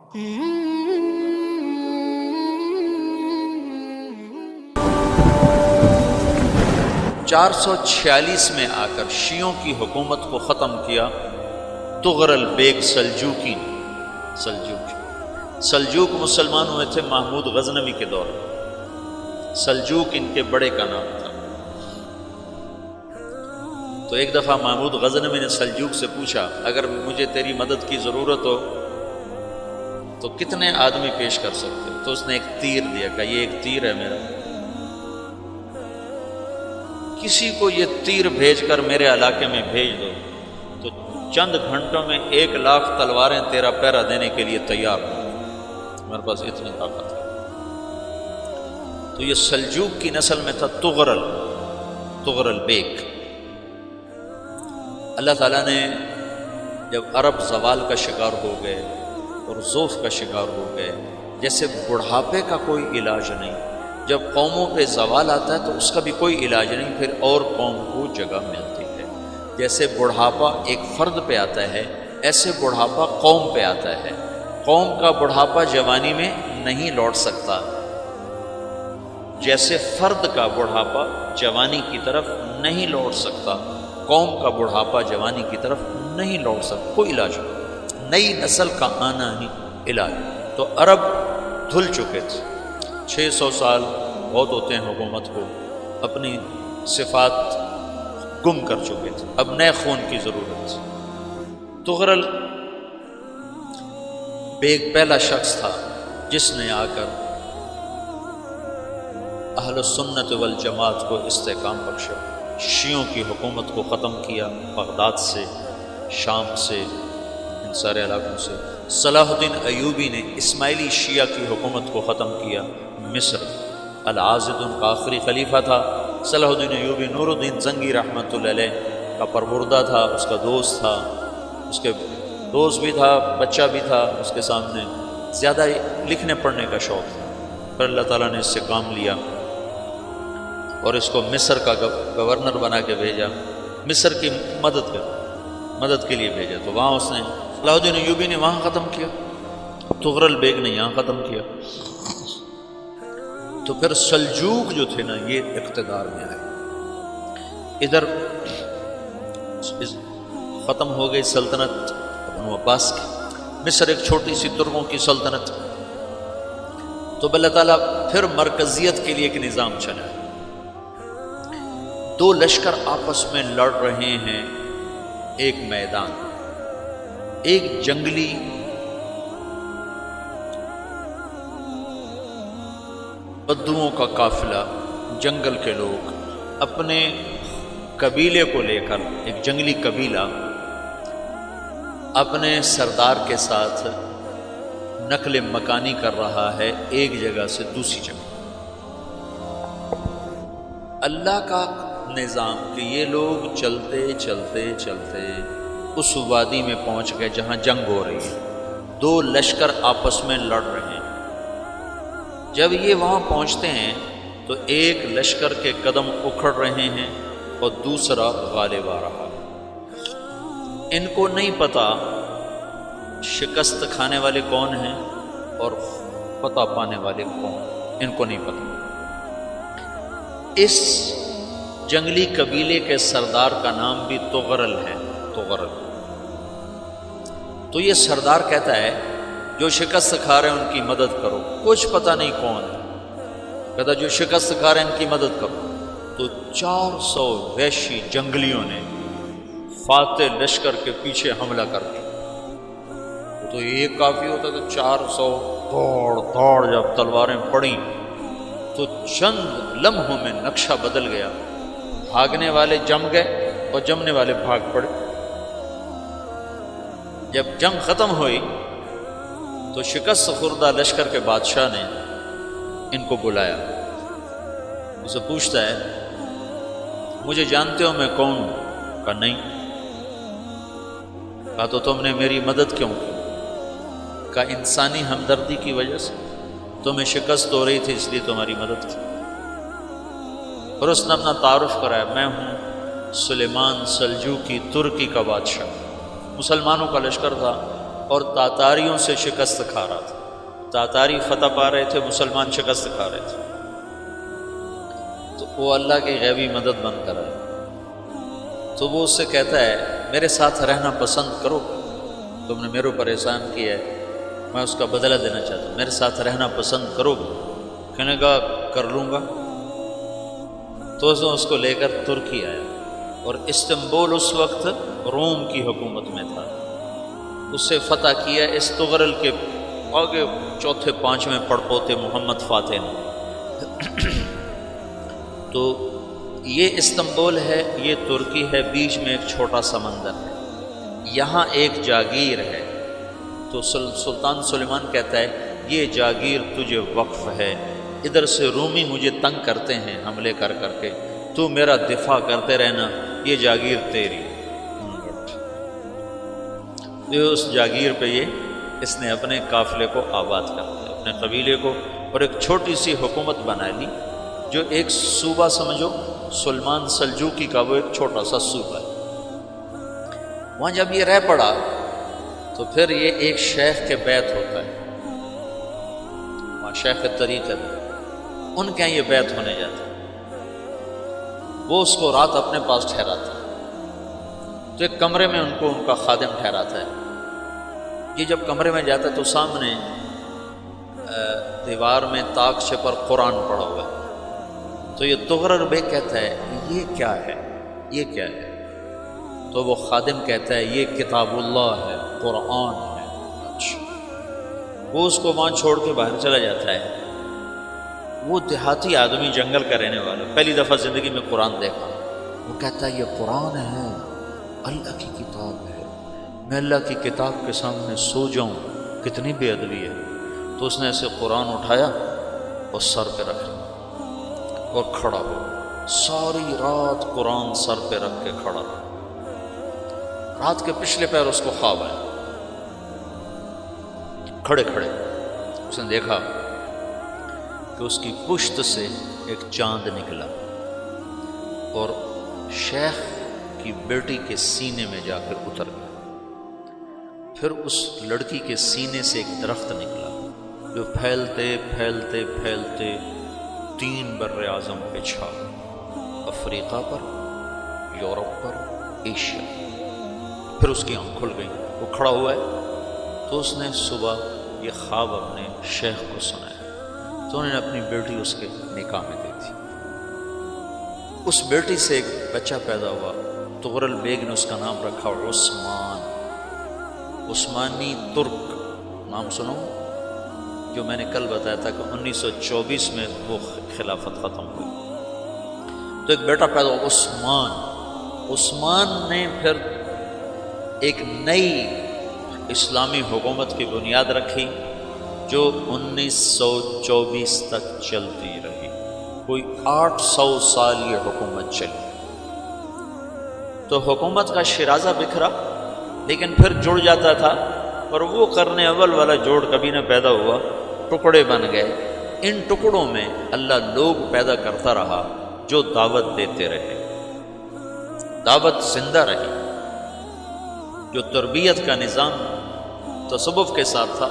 (446) میں آ کر شیعوں کی حکومت کو ختم کیا طغرل بیگ سلجوقی نے۔ سلجوق مسلمان ہوئے تھے محمود غزنوی کے دور میں، سلجوق ان کے بڑے کا نام تھا۔ تو ایک دفعہ محمود غزنوی نے سلجوق سے پوچھا اگر مجھے تیری مدد کی ضرورت ہو تو کتنے آدمی پیش کر سکتے ہو؟ تو اس نے ایک تیر دیا، کہا یہ ایک تیر ہے میرا، کسی کو یہ تیر بھیج کر میرے علاقے میں بھیج دو تو چند گھنٹوں میں 1,00,000 تلواریں تیرا پہرا دینے کے لیے تیار ہوں، ہمارے پاس اتنی طاقت ہے۔ تو یہ سلجوق کی نسل میں تھا طغرل بیگ۔ اللہ تعالیٰ نے جب عرب زوال کا شکار ہو گئے اور ضعف کا شکار ہو گئے، جیسے بڑھاپے کا کوئی علاج نہیں، جب قوموں پہ زوال آتا ہے تو اس کا بھی کوئی علاج نہیں، پھر اور قوم کو جگہ ملتی ہے۔ جیسے بڑھاپا ایک فرد پہ آتا ہے، ایسے بڑھاپا قوم پہ آتا ہے۔ قوم کا بڑھاپا جوانی میں نہیں لوٹ سکتا، جیسے فرد کا بڑھاپا جوانی کی طرف نہیں لوٹ سکتا، قوم کا بڑھاپا جوانی کی طرف نہیں لوٹ سکتا، کوئی علاج نہیں، نئی نسل کا آنا ہی علاج۔ تو عرب دھل چکے تھے، 600 سال بہت ہوتے ہیں حکومت کو، اپنی صفات گم کر چکے تھے، اب نئے خون کی ضرورت تھی۔ طغرل بیگ پہلا شخص تھا جس نے آ کر اہل السنت والجماعت کو استحکام بخشا، شیعوں کی حکومت کو ختم کیا، بغداد سے، شام سے، ان سارے علاقوں سے۔ صلاح الدین ایوبی نے اسماعیلی شیعہ کی حکومت کو ختم کیا، مصر۔ العاضد ان کا آخری خلیفہ تھا۔ صلاح الدین ایوبی نور الدین زنگی رحمۃ اللہ علیہ کا پروردہ تھا، اس کا دوست تھا، اس کے دوست بھی تھا، بچہ بھی تھا اس کے سامنے، زیادہ لکھنے پڑھنے کا شوق تھا۔ پھر اللہ تعالیٰ نے اس سے کام لیا اور اس کو مصر کا گورنر بنا کے بھیجا، مصر کی مدد کے لیے بھیجا۔ تو وہاں اس نے صلاح الدین ایوبی نے وہاں ختم کیا، طغرل بیگ نے یہاں ختم کیا۔ تو پھر سلجوق جو تھے نا یہ اقتدار میں آئے، ادھر ختم ہو گئی سلطنت بنو عباس کی، مصر ایک چھوٹی سی ترکوں کی سلطنت۔ تو اللہ تعالیٰ پھر مرکزیت کے لیے ایک نظام چلا، دو لشکر آپس میں لڑ رہے ہیں، ایک میدان، ایک جنگلی بدوؤں کا قافلہ، جنگل کے لوگ اپنے قبیلے کو لے کر، ایک جنگلی قبیلہ اپنے سردار کے ساتھ نقل مکانی کر رہا ہے ایک جگہ سے دوسری جگہ۔ اللہ کا نظام کہ یہ لوگ چلتے چلتے چلتے اس وادی میں پہنچ گئے جہاں جنگ ہو رہی ہے، دو لشکر آپس میں لڑ رہے ہیں۔ جب یہ وہاں پہنچتے ہیں تو ایک لشکر کے قدم اکھڑ رہے ہیں اور دوسرا غالب آ رہا ہے۔ ان کو نہیں پتا شکست کھانے والے کون ہیں اور فتح پانے والے کون، ان کو نہیں پتا۔ اس جنگلی قبیلے کے سردار کا نام بھی طغرل ہے، طغرل۔ تو یہ سردار کہتا ہے جو شکست کھا رہے ہیں ان کی مدد کرو، کچھ پتہ نہیں کون ہے، کہتا جو شکست کھا رہے ہیں ان کی مدد کرو۔ تو 400 وحشی جنگلیوں نے فاتح لشکر کے پیچھے حملہ کر دیا۔ تو یہ کافی ہوتا تو 400 دوڑ جب تلواریں پڑیں تو چند لمحوں میں نقشہ بدل گیا، بھاگنے والے جم گئے اور جمنے والے بھاگ پڑے۔ جب جنگ ختم ہوئی تو شکست خوردہ لشکر کے بادشاہ نے ان کو بلایا، اسے پوچھتا ہے مجھے جانتے ہو میں کون ہوں؟ کہا نہیں۔ کہا تو تم نے میری مدد کیوں کی؟ کہا انسانی ہمدردی کی وجہ سے، تمہیں شکست ہو رہی تھی اس لیے تمہاری مدد کی۔ اور اس نے اپنا تعارف کرایا، میں ہوں سلیمان سلجوقی ترکی کا بادشاہ۔ مسلمانوں کا لشکر تھا، اور تاتاریوں سے شکست کھا رہا تھا۔ تاتاری فتح پا رہے تھے، مسلمان شکست کھا رہے تھے، تو وہ اللہ کی غیبی مدد بن کر آئے۔ تو وہ اس سے کہتا ہے میرے ساتھ رہنا پسند کرو، تم نے میرے اوپر احسان کیا ہے، میں اس کا بدلہ دینا چاہتا ہوں، میرے ساتھ رہنا پسند کرو گے؟ کہنے کا کر لوں گا۔ تو اس کو لے کر ترکی آیا، اور استنبول اس وقت روم کی حکومت میں تھا، اسے فتح کیا اس تغرل کے آگے چوتھے پانچویں پڑپوتے محمد فاتح نے۔ تو یہ استنبول ہے، یہ ترکی ہے، بیچ میں ایک چھوٹا سمندر ہے، یہاں ایک جاگیر ہے۔ تو سلطان سلیمان کہتا ہے یہ جاگیر تجھے وقف ہے، ادھر سے رومی مجھے تنگ کرتے ہیں حملے کر کر کے، تو میرا دفاع کرتے رہنا، یہ جاگیر تیری۔ اس جاگیر پہ اس نے اپنے قافلے کو آباد کر دیا، اپنے قبیلے کو، اور ایک چھوٹی سی حکومت بنا لی، جو ایک صوبہ سمجھو سلمان سلجوقی کا، وہ ایک چھوٹا سا صوبہ ہے۔ وہاں جب یہ رہ پڑا تو پھر یہ ایک شیخ کے بیت ہوتا ہے، وہاں شیخ طریقت ہے، ان کے یہ بیت ہونے جاتا ہے، وہ اس کو رات اپنے پاس ٹھہراتا ہے، تو ایک کمرے میں ان کو ان کا خادم ٹھہراتا ہے۔ یہ جب کمرے میں جاتا ہے تو سامنے دیوار میں طاقچے پر قرآن پڑا ہوا ہے، تو یہ تغرل بیگ کہتا ہے یہ کیا ہے، یہ کیا ہے؟ تو وہ خادم کہتا ہے یہ کتاب اللہ ہے، قرآن ہے۔ اچھا، وہ اس کو وہاں چھوڑ کے باہر چلا جاتا ہے۔ وہ دیہاتی آدمی، جنگل کا رہنے والا، پہلی دفعہ زندگی میں قرآن دیکھا، وہ کہتا ہے یہ قرآن ہے، اللہ کی کتاب ہے، میں اللہ کی کتاب کے سامنے سو جاؤں، کتنی بے ادبی ہے۔ تو اس نے ایسے قرآن اٹھایا اور سر پہ رکھ لیا اور کھڑا ہو، ساری رات قرآن سر پہ رکھ کے کھڑا رہا۔ رات کے پچھلے پہر اس کو خواب آیا، کھڑے کھڑے اس نے دیکھا کہ اس کی پشت سے ایک چاند نکلا اور شیخ کی بیٹی کے سینے میں جا کر اتر گیا۔ پھر اس لڑکی کے سینے سے ایک درخت نکلا جو پھیلتے پھیلتے پھیلتے 3 بر اعظم پہ چھا، افریقہ پر، یورپ پر، ایشیا۔ پھر اس کی آنکھ کھل گئی، وہ کھڑا ہوا ہے۔ تو اس نے صبح یہ خواب اپنے شیخ کو سنایا، تو انہوں نے اپنی بیٹی اس کے نکاح میں دی تھی۔ اس بیٹی سے ایک بچہ پیدا ہوا، تغرل بیگ نے اس کا نام رکھا عثمان، عثمانی ترک نام سنو، جو میں نے کل بتایا تھا کہ 1924 میں وہ خلافت ختم ہوئی۔ تو ایک بیٹا پیدا ہوا عثمان۔ عثمان نے پھر ایک نئی اسلامی حکومت کی بنیاد رکھی جو 1924 تک چلتی رہی، کوئی 800 سال یہ حکومت چلی۔ تو حکومت کا شیرازہ بکھرا، لیکن پھر جڑ جاتا تھا، اور وہ قرن اول والا جوڑ کبھی نہ پیدا ہوا، ٹکڑے بن گئے۔ ان ٹکڑوں میں اللہ لوگ پیدا کرتا رہا جو دعوت دیتے رہے، دعوت زندہ رہی، جو تربیت کا نظام تصوف کے ساتھ تھا۔